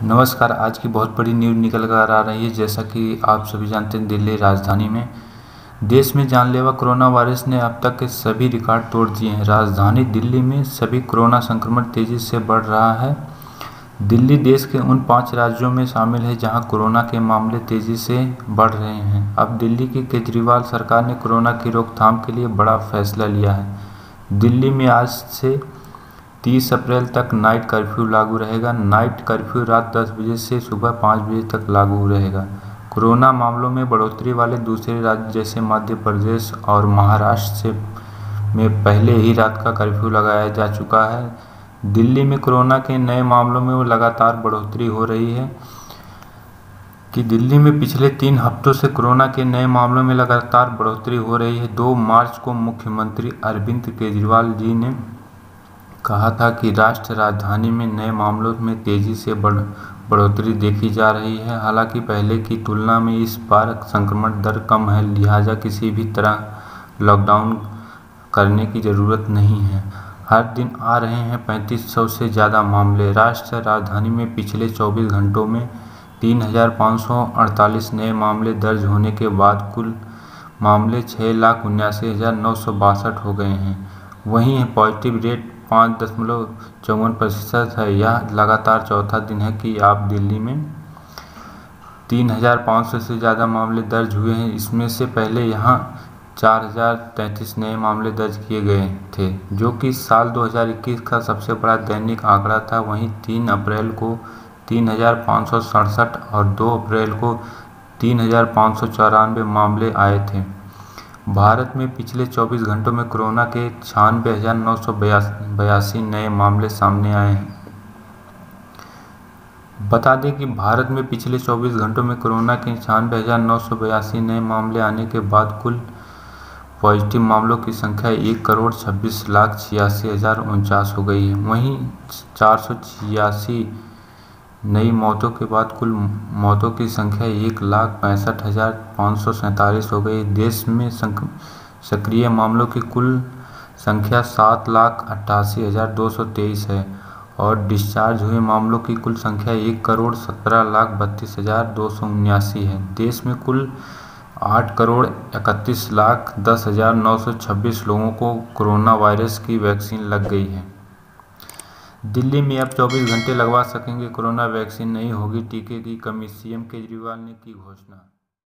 नमस्कार। आज की बहुत बड़ी न्यूज़ निकल कर आ रही है। जैसा कि आप सभी जानते हैं, दिल्ली राजधानी में देश में जानलेवा कोरोना वायरस ने अब तक के सभी रिकॉर्ड तोड़ दिए हैं। राजधानी दिल्ली में सभी कोरोना संक्रमण तेजी से बढ़ रहा है। दिल्ली देश के उन 5 राज्यों में शामिल है जहां कोरोना के मामले तेजी से बढ़ रहे हैं। अब दिल्ली की केजरीवाल सरकार ने कोरोना की रोकथाम के लिए बड़ा फैसला लिया है। दिल्ली में आज से 30 अप्रैल तक नाइट कर्फ्यू लागू रहेगा। नाइट कर्फ्यू रात 10 बजे से सुबह 5 बजे तक लागू रहेगा। कोरोना मामलों में बढ़ोतरी वाले दूसरे राज्य जैसे मध्य प्रदेश और महाराष्ट्र में पहले ही रात का कर्फ्यू लगाया जा चुका है। दिल्ली में कोरोना के नए मामलों में लगातार बढ़ोतरी हो रही है दिल्ली में पिछले 3 हफ्तों से कोरोना के नए मामलों में लगातार बढ़ोतरी हो रही है। 2 मार्च को मुख्यमंत्री अरविंद केजरीवाल जी ने कहा था कि राष्ट्रीय राजधानी में नए मामलों में तेजी से बढ़ोतरी देखी जा रही है। हालांकि पहले की तुलना में इस बार संक्रमण दर कम है, लिहाजा किसी भी तरह लॉकडाउन करने की ज़रूरत नहीं है। हर दिन आ रहे हैं 3500 से ज़्यादा मामले। राष्ट्रीय राजधानी में पिछले 24 घंटों में 3548 नए मामले दर्ज होने के बाद कुल मामले 6,79,962 हो गए हैं। वहीं पॉजिटिव रेट 5.54% है। यह लगातार चौथा दिन है कि आप दिल्ली में 3,500 से ज़्यादा मामले दर्ज हुए हैं। इसमें से पहले यहां 4,033 नए मामले दर्ज किए गए थे, जो कि साल 2021 का सबसे बड़ा दैनिक आंकड़ा था। वहीं 3 अप्रैल को 3,567 और 2 अप्रैल को 3,594 मामले आए थे। भारत में पिछले 24 घंटों में कोरोना के 96,982 नए मामले सामने आए हैं। बता दें कि भारत में पिछले 24 घंटों में कोरोना के 96,982 नए मामले आने के बाद कुल पॉजिटिव मामलों की संख्या 1,26,86,049 हो गई है। वहीं 486 नई मौतों के बाद कुल मौतों की संख्या 1,65,547 हो गई। देश में सक्रिय मामलों की कुल संख्या 7,88,223 है और डिस्चार्ज हुए मामलों की कुल संख्या 1,17,32,279 है। देश में कुल 8,31,10,926 लोगों को कोरोना वायरस की वैक्सीन लग गई है। दिल्ली में अब 24 घंटे लगवा सकेंगे कोरोना वैक्सीन, नहीं होगी टीके की कमी, सीएम केजरीवाल ने की घोषणा।